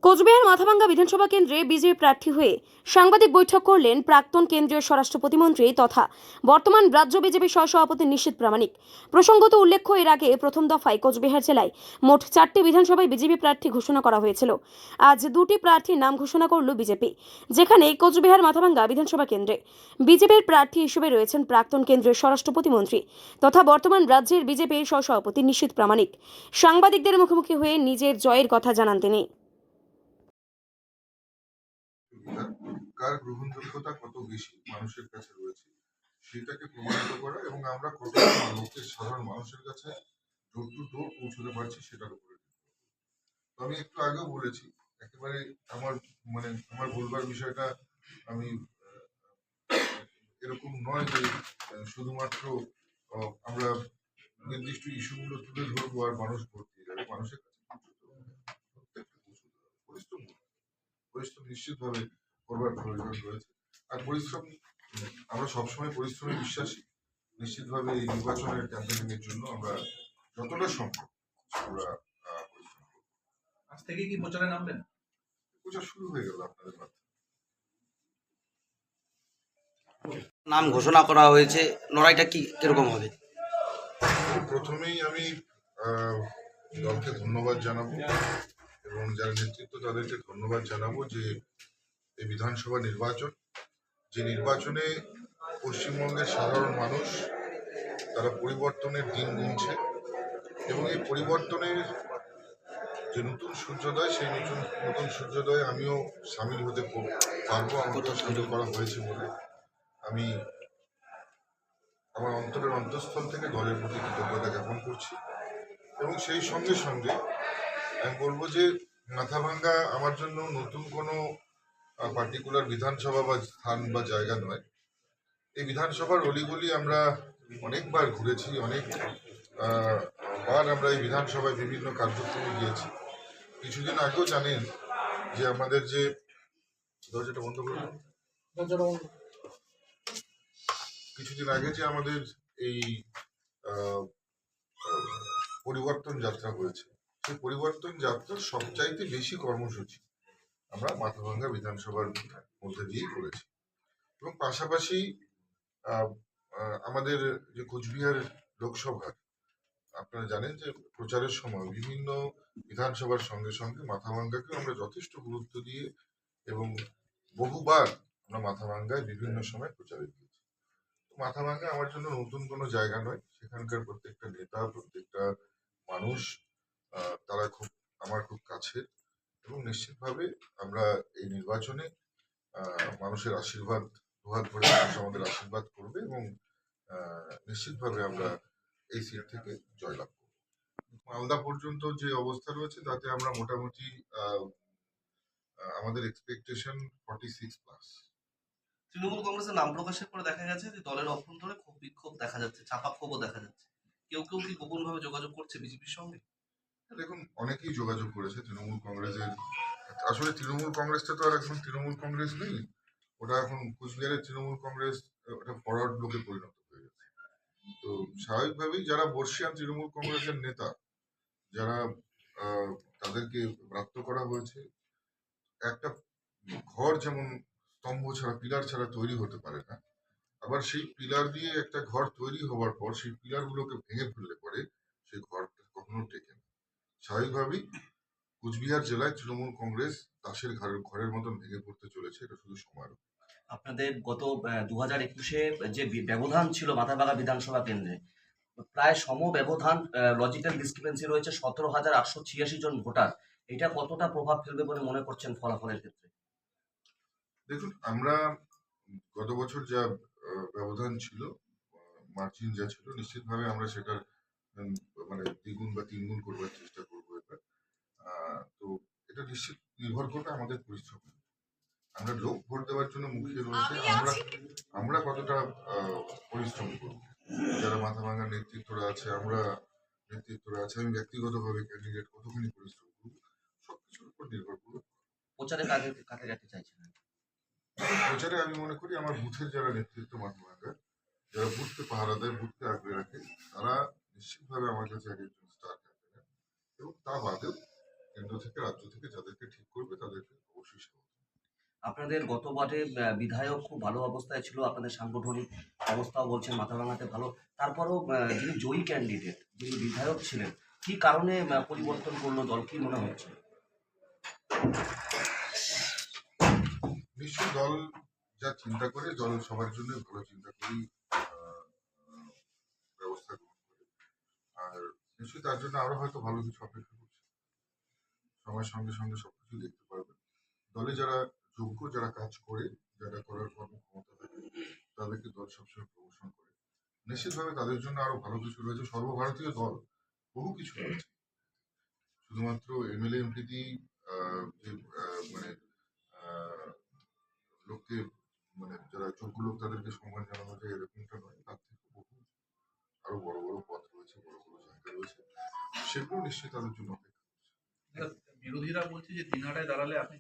কোচবিহার মাথাভাঙ্গা বিধানসভা কেন্দ্রে বিজেপি প্রার্থী হয়ে সাংবাদিক বৈঠক করলেন প্রাক্তন কেন্দ্রীয় স্বরাষ্ট্র প্রতিমন্ত্রী তথা বর্তমান রাজ্য বিজেপি সহসভাপতি নিশীথ প্রামাণিক। প্রসঙ্গত উল্লেখ্য, এর আগে প্রথম দফায় কোচবিহার জেলায় মোট 4টি বিধানসভায় বিজেপি প্রার্থী ঘোষণা করা হয়েছিল। আজ 2টি প্রার্থীর নাম ঘোষণা করল বিজেপি, যেখানে কোচবিহার মাথাভাঙ্গা বিধানসভা কেন্দ্রে বিজেপির প্রার্থী হিসেবে রয়েছেন প্রাক্তন কেন্দ্রীয় স্বরাষ্ট্র প্রতিমন্ত্রী তথা বর্তমান রাজ্যের বিজেপির সহসভাপতি নিশীথ প্রামাণিক। সাংবাদিকদের মুখোমুখি হয়ে নিজের জয়ের কথা জানান তিনি। কার গ্রহণযোগ্যতা কত বেশি মানুষের কাছে রয়েছে সেটাকে প্রমাণিত করা এবং আমরা কতটা লোকের সাধারণ মানুষের কাছে ডোর টু ডোর পৌঁছতে পারছি সেটার উপরে। তো আমি একটু আগেও বলেছি, একেবারে আমার আমার বলবার বিষয়টা আমি এরকম নয় যে শুধুমাত্র আমরা নির্দিষ্ট ইস্যুগুলো তুলে ধরবো আর মানুষ ভোট দিয়ে যাবে। মানুষের কাছে প্রত্যেকটা পরিশ্রম পরিশ্রম নিশ্চিতভাবে করবার প্রয়োজন রয়েছে। আর পরিশ্রম আমরা সবসময় পরিশ্রমে বিশ্বাসী। নিশ্চিতভাবে এই নির্বাচনের ক্যাম্পেইনিং এর জন্য আমরা যতটা সম্ভব আমরা পরিশ্রম করব। আজ থেকে কি প্রচারে নামবেন? প্রচার শুরু হয়ে গেল আপনাদের মাধ্যমে। নাম ঘোষণা করা হয়েছে, লড়াইটা কিরকম হবে? প্রথমেই আমি দলকে ধন্যবাদ জানাবো এবং যারা নেতৃত্ব তাদেরকে ধন্যবাদ জানাবো যে এই বিধানসভা নির্বাচন, যে নির্বাচনে পশ্চিমবঙ্গের সাধারণ মানুষ তারা পরিবর্তনের দিন গুনছে এবং এই পরিবর্তনের যে নতুন সূর্যোদয়, সেই নতুন সূর্যোদয়ে আমিও সামিল হতে পারবো। আমাকেও সামিল করা হয়েছে বলে আমি আমার অন্তরের অন্তঃস্থল থেকে দলের প্রতি কৃতজ্ঞতা জ্ঞাপন করছি। এবং সেই সঙ্গে সঙ্গে আমি বলবো যে মাথাভাঙ্গা আমার জন্য নতুন কোনো পার্টিকুলার বিধানসভা বা স্থান বা জায়গা নয়। এই বিধানসভার অলিগলি আমরা অনেকবার ঘুরেছি, অনেক বার আমরা এই বিধানসভায় বিভিন্ন কার্যক্রমে গিয়েছি। কিছুদিন আগেও জানেন যে আমাদের যে দরজাটা বন্ধ করুন, কিছুদিন আগে যে আমাদের এই পরিবর্তন যাত্রা হয়েছে, সেই পরিবর্তন যাত্রার সবচাইতে বেশি কর্মসূচি আমরা মাথাভাঙ্গা বিধানসভার মধ্যে দিয়েই করেছি। এবং পাশাপাশি আমাদের যে কোচবিহার লোকসভার আপনারা জানেন যে প্রচারের সময় বিভিন্ন বিধানসভার সঙ্গে সঙ্গে মাথাভাঙ্গাকেও আমরা যথেষ্ট গুরুত্ব দিয়ে এবং বহুবার আমরা মাথাভাঙ্গায় বিভিন্ন সময় প্রচারে দিয়েছি। মাথাভাঙ্গা আমার জন্য নতুন কোনো জায়গা নয়। সেখানকার প্রত্যেকটা নেতা, প্রত্যেকটা মানুষ তারা আমার খুব কাছের এবং নিশ্চিতভাবে আমরা এই নির্বাচনে মানুষের আশীর্বাদ, দুহাত ভরে মানুষ আমাদের আশীর্বাদ করবে এবং নিশ্চিতভাবে আমরা এই সিট থেকে জয়লাভ করব। মালদা পর্যন্ত যে অবস্থা রয়েছে তাতে আমরা মোটামুটি আমাদের এক্সপেকটেশন 46+। তৃণমূল কংগ্রেসের নাম প্রকাশের পরে দেখা গেছে যে দলের অভ্যন্তরে খুব বিক্ষোভ দেখা যাচ্ছে, চাপা ক্ষোভও দেখা যাচ্ছে। কেউ কেউ কি গোপন ভাবে যোগাযোগ করছে বিজেপির সঙ্গে? দেখুন, অনেকেই যোগাযোগ করেছে তৃণমূল কংগ্রেসের। আসলে তৃণমূল কংগ্রেসটা তো আর এখন তৃণমূল কংগ্রেস নেই, ওটা এখন কুচবিহারের তৃণমূল কংগ্রেস ওটা ফরওয়ার্ড ব্লকে পরিণত হয়ে গেছে। তো স্বাভাবিকভাবেই যারা বর্ষিয়ান তৃণমূল কংগ্রেসের নেতা, যারা তাদেরকে ব্রাত্য করা হয়েছে, একটা ঘর যেমন স্তম্ভ ছাড়া, পিলার ছাড়া তৈরি হতে পারে না, আবার সেই পিলার দিয়ে একটা ঘর তৈরি হওয়ার পর সেই পিলার গুলোকে ভেঙে ফেললে পরে সেই ঘরটা কখনো টেকে না। স্বাভাবিকভাবেই কুচবিহার জেলায় তৃণমূল কংগ্রেস দাসের ঘরের মতন ভেঙে পড়তে চলেছে, এটা শুধু সময়ের। আপনাদের গত 2021-এ যে ব্যবধান ছিল মাথাভাঙ্গা বিধানসভা কেন্দ্রে, প্রায় সম ব্যবধান, লজিক্যাল ডিসক্রিপেন্সি রয়েছে 17,886 জন ভোটার। এটা কতটা প্রভাব ফেলবে বলে মনে করছেন ফলাফলের ক্ষেত্রে? দেখুন, আমরা গত বছর যা ব্যবধান ছিল, মার্জিন যা ছিল, নিশ্চিতভাবে আমরা সেটার দ্বিগুণ বা তিনগুণ করবার চেষ্টা করবো এবার। তো এটা নিশ্চিত নির্ভর করবে আমাদের পরিশ্রম। আমরা লোক ভোট দেওয়ার জন্য মুখিয়ে রয়েছে, আমরা কতটা পরিশ্রম করব, যারা মাথাভাঙ্গার নেতৃত্বরা আছে, আমরা নেতৃত্বরা আছে, আমি ব্যক্তিগতভাবে ক্যান্ডিডেট কতখানি পরিশ্রম করবো, সবকিছুর উপর নির্ভর করবে। প্রচারে কাকে কাকে যেতে চাইছেন? প্রচারে আমি মনে করি আমার বুথের যারা নেতৃত্ব মাথাভাঙ্গার, যারা বুথকে পাহারা দেয়, বুথকে আগলে রাখে, তারা নিশ্চিতভাবে আমার কাছে একজন স্টার ক্যান্ডিডেট। এবং তা বাদেও কেন্দ্র থেকে রাজ্য থেকে যাদেরকে ঠিক করবে আপনাদের গত ওয়ার্ডে বিধায়ক খুব ভালো অবস্থায় ছিল, আপনাদের সাংগঠনিক অবস্থাও বলছেন মাথাভাঙাতে ভালো। তারপরেও যিনি জয়ী ক্যান্ডিডেট, যিনি বিধায়ক ছিলেন, কি কারণে পরিবর্তন করলো দল, কি মনে হচ্ছে? নিশ্চয়ই দল যা চিন্তা করে, দল সবার জন্য ভালো চিন্তা করেই ব্যবস্থা গ্রহণ করে। আর নিশ্চয়ই তার জন্য আরো হয়তো ভালো কিছু অপেক্ষা করছে। সময়ের সঙ্গে সঙ্গে সবকিছু দেখতে পারবেন। দলে যারা যোগ্য, যারা কাজ করে, যারা করার কর্মক্ষমতা থাকে, তাদেরকে দল সবসময় প্রমোশন করে। নিশ্চিতভাবে তাদের জন্য আরো ভালো কিছু রয়েছে। সর্বভারতীয় দল, বহু কিছু রয়েছে। শুধুমাত্র এমএলএ এমপি দিয়ে যে মানে আহ, লোককে, মানে যারা যোগ্য লোক তাদেরকে সম্মান জানানো যায় এরকমটা নয়, তার থেকে বহু আরো বড় বড় পথ রয়েছে, বড় বড় জায়গা রয়েছে, সেগুলো নিশ্চয়ই তাদের জন্য অপেক্ষা করছে। বিরোধীরা বলছে যে দিনহাটায় দাঁড়ালে আপনি